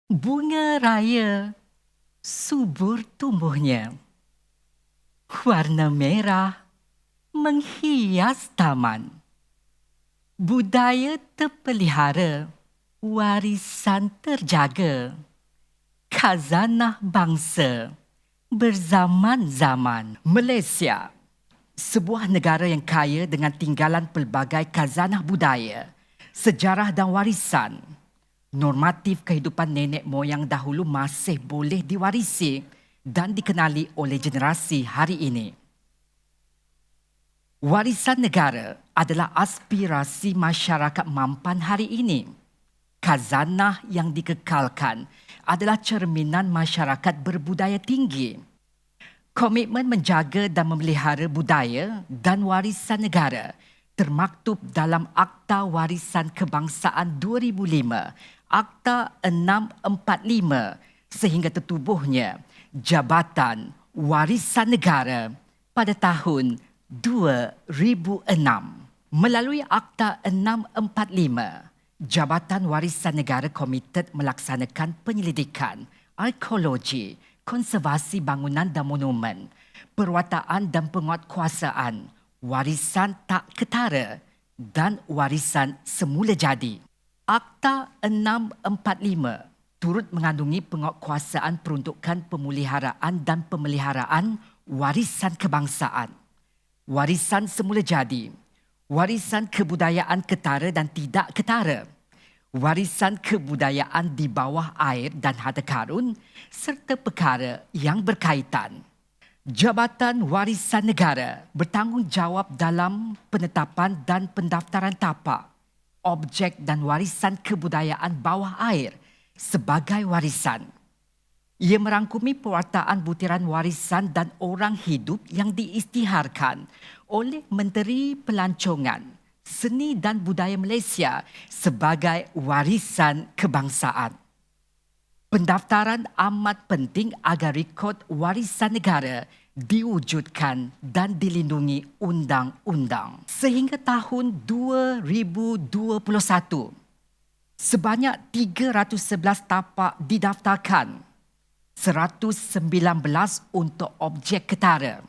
Bunga raya subur tumbuhnya. Warna merah menghias taman. Budaya terpelihara, warisan terjaga. Khazanah bangsa berzaman-zaman. Malaysia, sebuah negara yang kaya dengan tinggalan pelbagai khazanah budaya, sejarah dan warisan. Normatif kehidupan nenek moyang dahulu masih boleh diwarisi dan dikenali oleh generasi hari ini. Warisan negara adalah aspirasi masyarakat mampan hari ini. Khazanah yang dikekalkan adalah cerminan masyarakat berbudaya tinggi. Komitmen menjaga dan memelihara budaya dan warisan negara termaktub dalam Akta Warisan Kebangsaan 2005, Akta 645, sehingga tertubuhnya Jabatan Warisan Negara pada tahun 2006. Melalui Akta 645, Jabatan Warisan Negara komited melaksanakan penyelidikan, arkeologi, konservasi bangunan dan monumen, perwataan dan penguatkuasaan, warisan tak ketara dan warisan semula jadi. Akta 645 turut mengandungi penguatkuasaan peruntukan pemeliharaan dan pemeliharaan warisan kebangsaan, warisan semula jadi, warisan kebudayaan ketara dan tidak ketara, warisan kebudayaan di bawah air dan harta karun serta perkara yang berkaitan. Jabatan Warisan Negara bertanggungjawab dalam penetapan dan pendaftaran tapak, objek dan warisan kebudayaan bawah air sebagai warisan. Ia merangkumi pewartaan butiran warisan dan orang hidup yang diisytiharkan oleh Menteri Pelancongan, Seni dan Budaya Malaysia sebagai warisan kebangsaan. Pendaftaran amat penting agar rekod warisan negara diwujudkan dan dilindungi undang-undang. Sehingga tahun 2021, sebanyak 311 tapak didaftarkan, 119 untuk objek ketara,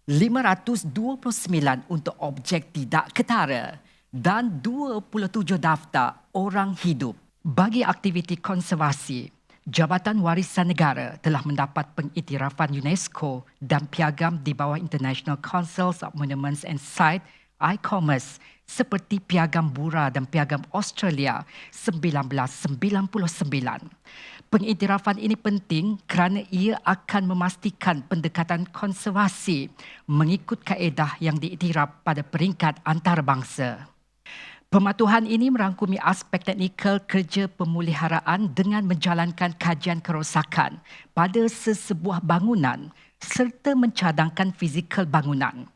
529 untuk objek tidak ketara dan 27 daftar orang hidup. Bagi aktiviti konservasi, Jabatan Warisan Negara telah mendapat pengiktirafan UNESCO dan piagam di bawah International Councils of Monuments and Sites (ICOMOS) seperti Piagam Bura dan Piagam Australia 1999. Pengiktirafan ini penting kerana ia akan memastikan pendekatan konservasi mengikut kaedah yang diiktiraf pada peringkat antarabangsa. Pematuhan ini merangkumi aspek teknikal kerja pemeliharaan dengan menjalankan kajian kerosakan pada sesebuah bangunan serta mencadangkan fizikal bangunan.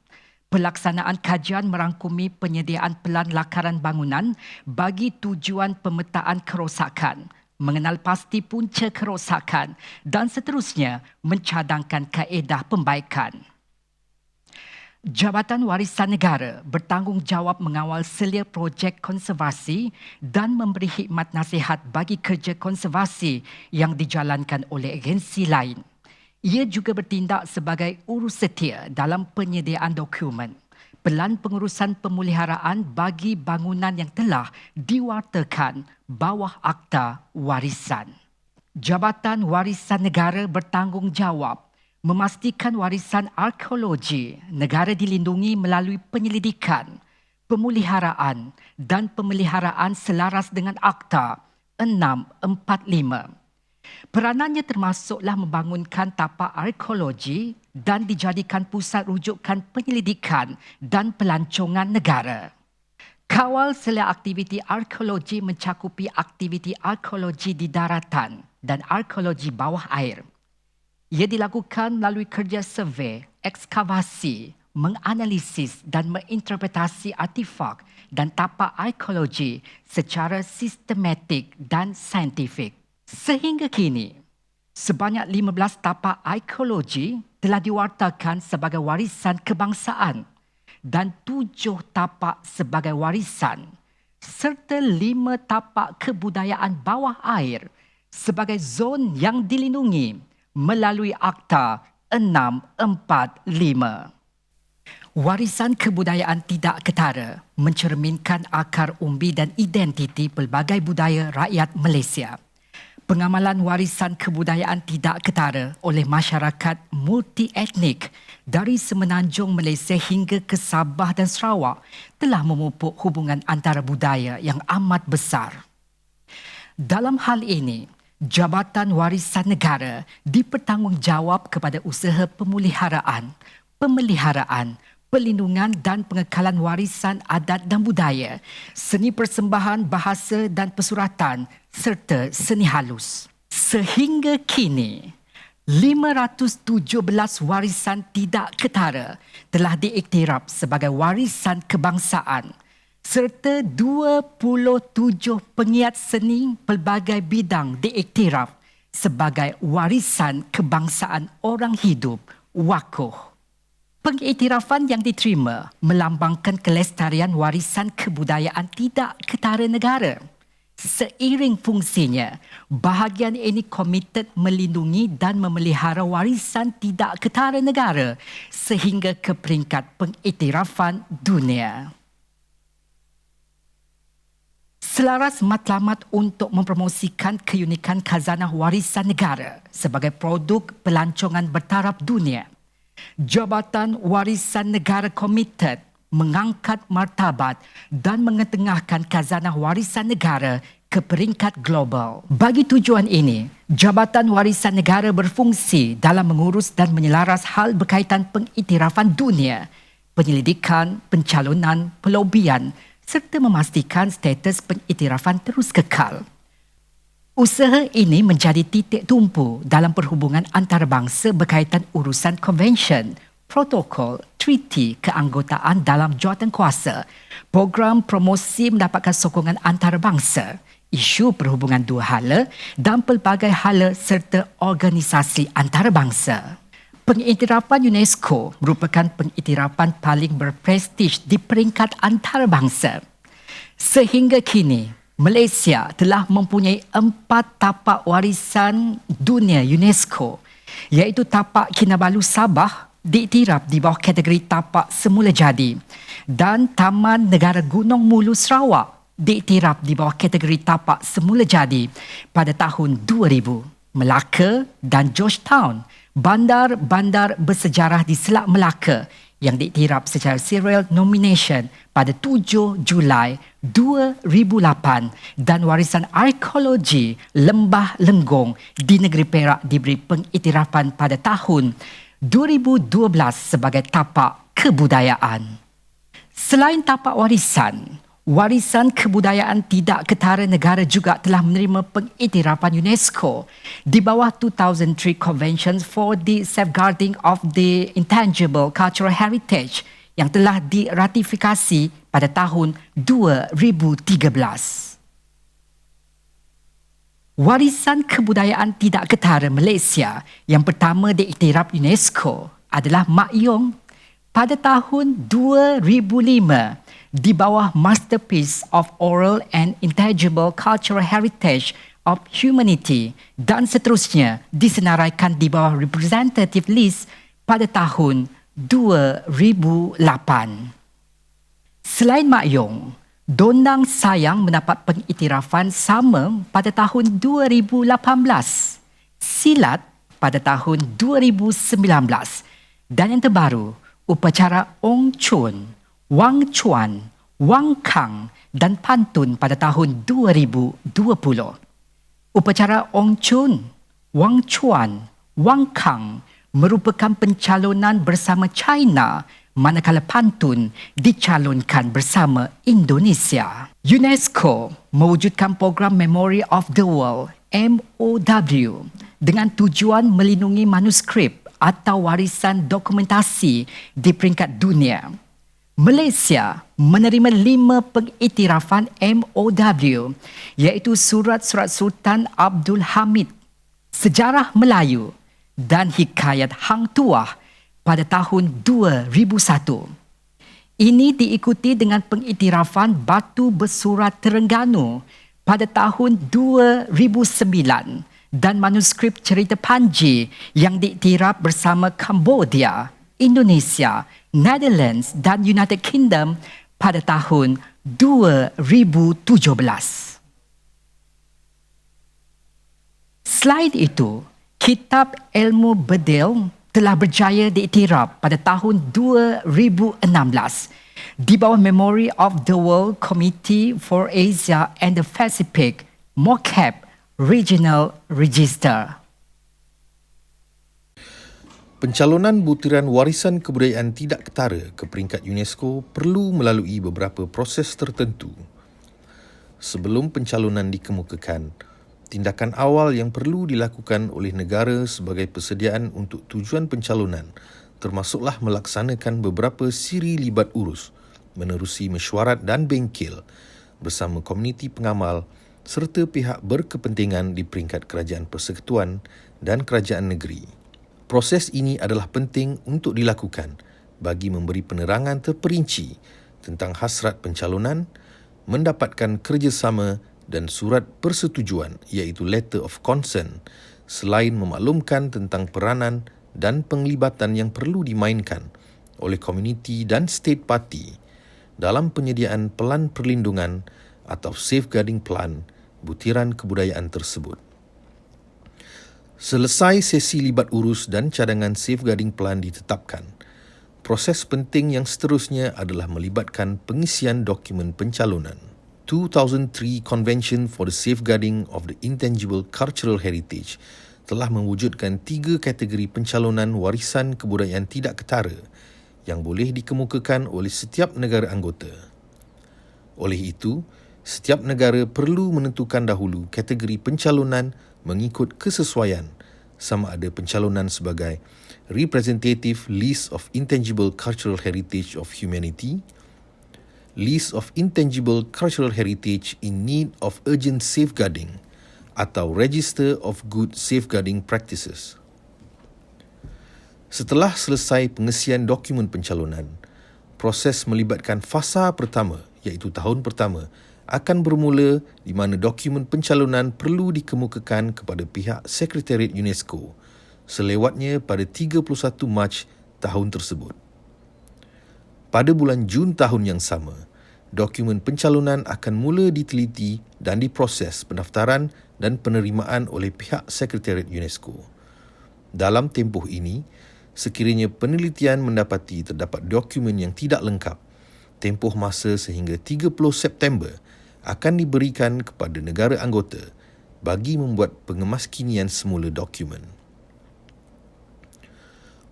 Pelaksanaan kajian merangkumi penyediaan pelan lakaran bangunan bagi tujuan pemetaan kerosakan, mengenal pasti punca kerosakan dan seterusnya mencadangkan kaedah pembaikan. Jabatan Warisan Negara bertanggungjawab mengawal selia projek konservasi dan memberi khidmat nasihat bagi kerja konservasi yang dijalankan oleh agensi lain. Ia juga bertindak sebagai urus setia dalam penyediaan dokumen, pelan pengurusan pemeliharaan bagi bangunan yang telah diwartakan bawah Akta Warisan. Jabatan Warisan Negara bertanggungjawab memastikan warisan arkeologi negara dilindungi melalui penyelidikan, pemeliharaan dan pemeliharaan selaras dengan Akta 645. Peranannya termasuklah membangunkan tapak arkeologi dan dijadikan pusat rujukan penyelidikan dan pelancongan negara. Kawal selia aktiviti arkeologi mencakupi aktiviti arkeologi di daratan dan arkeologi bawah air. Ia dilakukan melalui kerja survey, ekskavasi, menganalisis dan menginterpretasi artifak dan tapak arkeologi secara sistematik dan saintifik. Sehingga kini, sebanyak 15 tapak arkeologi telah diwartakan sebagai warisan kebangsaan dan 7 tapak sebagai warisan serta 5 tapak kebudayaan bawah air sebagai zon yang dilindungi melalui Akta 645. Warisan kebudayaan tidak ketara mencerminkan akar umbi dan identiti pelbagai budaya rakyat Malaysia. Pengamalan warisan kebudayaan tidak ketara oleh masyarakat multi-etnik dari semenanjung Malaysia hingga ke Sabah dan Sarawak telah memupuk hubungan antara budaya yang amat besar. Dalam hal ini, Jabatan Warisan Negara dipertanggungjawab kepada usaha pemeliharaan, perlindungan dan pengekalan warisan adat dan budaya, seni persembahan, bahasa dan pesuratan serta seni halus. Sehingga kini, 517 warisan tidak ketara telah diiktiraf sebagai warisan kebangsaan serta 27 pengiat seni pelbagai bidang diiktiraf sebagai warisan kebangsaan orang hidup WAKUH. Pengiktirafan yang diterima melambangkan kelestarian warisan kebudayaan tidak ketara negara. Seiring fungsinya, bahagian ini komited melindungi dan memelihara warisan tidak ketara negara sehingga ke peringkat pengiktirafan dunia. Selaras matlamat untuk mempromosikan keunikan khazanah warisan negara sebagai produk pelancongan bertaraf dunia, Jabatan Warisan Negara komited mengangkat martabat dan mengetengahkan khazanah warisan negara ke peringkat global. Bagi tujuan ini, Jabatan Warisan Negara berfungsi dalam mengurus dan menyelaras hal berkaitan pengiktirafan dunia, penyelidikan, pencalonan, pelobian serta memastikan status pengiktirafan terus kekal. Usaha ini menjadi titik tumpu dalam perhubungan antarabangsa berkaitan urusan konvensyen, protokol, treaty keanggotaan dalam jawatankuasa, program promosi mendapatkan sokongan antarabangsa, isu perhubungan dua hala dan pelbagai hala serta organisasi antarabangsa. Pengiktirafan UNESCO merupakan pengiktirafan paling berprestij di peringkat antarabangsa. Sehingga kini, Malaysia telah mempunyai 4 tapak warisan dunia UNESCO, iaitu tapak Kinabalu Sabah diiktiraf di bawah kategori tapak semula jadi dan Taman Negara Gunung Mulu Sarawak diiktiraf di bawah kategori tapak semula jadi pada tahun 2000. Melaka dan Georgetown, bandar-bandar bersejarah di Selat Melaka yang diiktiraf secara serial nomination pada 7 Julai 2008 dan warisan arkeologi Lembah Lenggong di negeri Perak diberi pengiktirafan pada tahun 2012 sebagai tapak kebudayaan. Selain tapak warisan kebudayaan tidak ketara negara juga telah menerima pengiktirafan UNESCO di bawah 2003 Convention for the Safeguarding of the Intangible Cultural Heritage yang telah diratifikasi pada tahun 2013. Warisan kebudayaan tidak ketara Malaysia yang pertama diiktiraf UNESCO adalah Mak Yong pada tahun 2005 di bawah Masterpiece of Oral and Intangible Cultural Heritage of Humanity dan seterusnya disenaraikan di bawah Representative List pada tahun 2008. Selain Mak Yong, Dondang Sayang mendapat pengiktirafan sama pada tahun 2018, Silat pada tahun 2019 dan yang terbaru, upacara Ong Chun, Wang Chuan, Wang Kang dan Pantun pada tahun 2020. Upacara Ong Chun, Wang Chuan, Wang Kang merupakan pencalonan bersama China manakala Pantun dicalonkan bersama Indonesia. UNESCO mewujudkan program Memory of the World MOW dengan tujuan melindungi manuskrip atau warisan dokumentasi di peringkat dunia. Malaysia menerima 5 pengiktirafan MOW iaitu Surat-Surat Sultan Abdul Hamid, Sejarah Melayu dan Hikayat Hang Tuah pada tahun 2001. Ini diikuti dengan pengiktirafan Batu Bersurat Terengganu, pada tahun 2009 dan manuskrip cerita Panji yang diiktiraf bersama Cambodia, Indonesia, Netherlands dan United Kingdom pada tahun 2017. Selain itu, Kitab Ilmu Bedil telah berjaya diiktiraf pada tahun 2016 di bawah Memory of the World Committee for Asia and the Pacific, MOCAP Regional Register. Pencalonan butiran warisan kebudayaan tidak ketara ke peringkat UNESCO perlu melalui beberapa proses tertentu. Sebelum pencalonan dikemukakan, tindakan awal yang perlu dilakukan oleh negara sebagai persediaan untuk tujuan pencalonan termasuklah melaksanakan beberapa siri libat urus, menerusi mesyuarat dan bengkel bersama komuniti pengamal serta pihak berkepentingan di peringkat kerajaan persekutuan dan kerajaan negeri. Proses ini adalah penting untuk dilakukan bagi memberi penerangan terperinci tentang hasrat pencalonan, mendapatkan kerjasama dan surat persetujuan iaitu Letter of Consent, selain memaklumkan tentang peranan dan penglibatan yang perlu dimainkan oleh komuniti dan state party dalam penyediaan pelan perlindungan atau safeguarding plan butiran kebudayaan tersebut. Selesai sesi libat urus dan cadangan safeguarding plan ditetapkan, proses penting yang seterusnya adalah melibatkan pengisian dokumen pencalonan. 2003 Convention for the Safeguarding of the Intangible Cultural Heritage telah mewujudkan 3 kategori pencalonan warisan kebudayaan tidak ketara yang boleh dikemukakan oleh setiap negara anggota. Oleh itu, setiap negara perlu menentukan dahulu kategori pencalonan mengikut kesesuaian, sama ada pencalonan sebagai Representative List of Intangible Cultural Heritage of Humanity, List of Intangible Cultural Heritage in Need of Urgent Safeguarding, atau Register of Good Safeguarding Practices. Setelah selesai pengisian dokumen pencalonan, proses melibatkan fasa pertama iaitu tahun pertama akan bermula di mana dokumen pencalonan perlu dikemukakan kepada pihak Sekretariat UNESCO selewatnya pada 31 Mac tahun tersebut. Pada bulan Jun tahun yang sama, dokumen pencalonan akan mula diteliti dan diproses pendaftaran dan penerimaan oleh pihak Sekretariat UNESCO. Dalam tempoh ini, sekiranya penelitian mendapati terdapat dokumen yang tidak lengkap, tempoh masa sehingga 30 September akan diberikan kepada negara anggota bagi membuat pengemaskinian semula dokumen.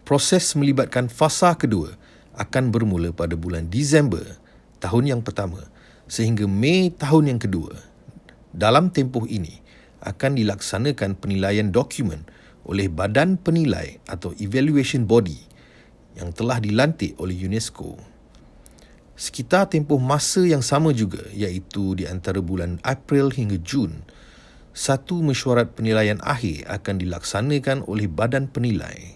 Proses melibatkan fasa kedua akan bermula pada bulan Disember tahun yang pertama sehingga Mei tahun yang kedua. Dalam tempoh ini akan dilaksanakan penilaian dokumen oleh badan penilai atau evaluation body yang telah dilantik oleh UNESCO. Sekitar tempoh masa yang sama juga iaitu di antara bulan April hingga Jun, satu mesyuarat penilaian akhir akan dilaksanakan oleh badan penilai.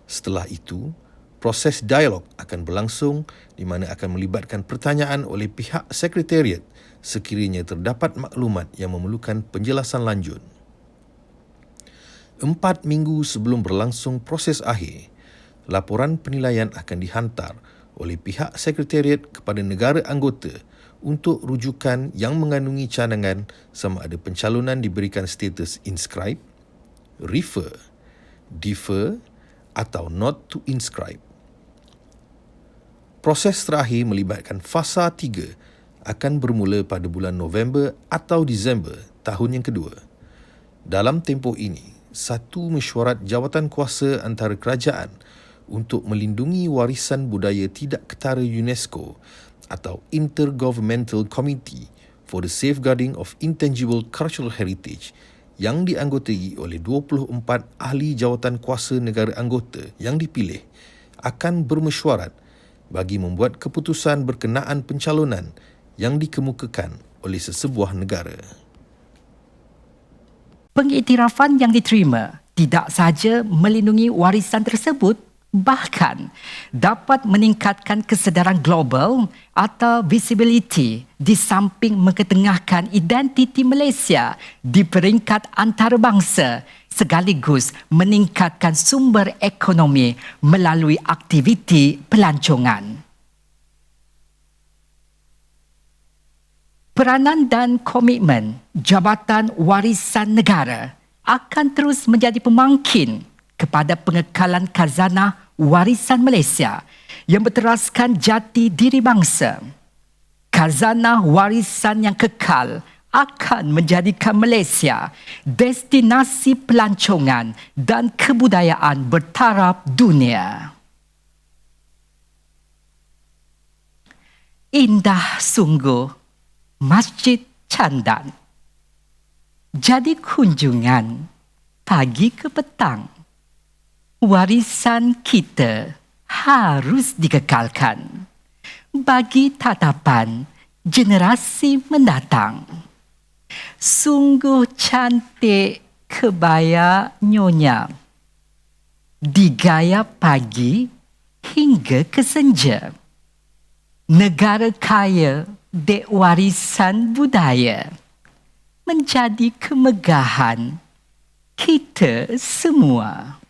Setelah itu, proses dialog akan berlangsung di mana akan melibatkan pertanyaan oleh pihak Sekretariat sekiranya terdapat maklumat yang memerlukan penjelasan lanjut. 4 minggu sebelum berlangsung proses akhir, laporan penilaian akan dihantar oleh pihak Sekretariat kepada negara anggota untuk rujukan yang mengandungi cadangan sama ada pencalonan diberikan status inscribe, refer, defer atau not to inscribe. Proses terakhir melibatkan fasa 3 akan bermula pada bulan November atau Disember tahun yang kedua. Dalam tempoh ini, satu mesyuarat jawatankuasa antara kerajaan untuk melindungi warisan budaya tidak ketara UNESCO atau Intergovernmental Committee for the Safeguarding of Intangible Cultural Heritage yang dianggotai oleh 24 ahli jawatankuasa negara anggota yang dipilih akan bermesyuarat bagi membuat keputusan berkenaan pencalonan yang dikemukakan oleh sesebuah negara. Pengiktirafan yang diterima tidak sahaja melindungi warisan tersebut, bahkan dapat meningkatkan kesedaran global atau visibility di samping mengetengahkan identiti Malaysia di peringkat antarabangsa sekaligus meningkatkan sumber ekonomi melalui aktiviti pelancongan. Peranan dan komitmen Jabatan Warisan Negara akan terus menjadi pemangkin kepada pengekalan khazanah warisan Malaysia yang berteraskan jati diri bangsa. Khazanah warisan yang kekal akan menjadikan Malaysia destinasi pelancongan dan kebudayaan bertaraf dunia. Indah sungguh Masjid Candan. Jadi kunjungan pagi ke petang. Warisan kita harus dikekalkan bagi tatapan generasi mendatang. Sungguh cantik kebaya nyonya. Digaya pagi hingga ke senja. Negara kaya dek warisan budaya. Menjadi kemegahan kita semua.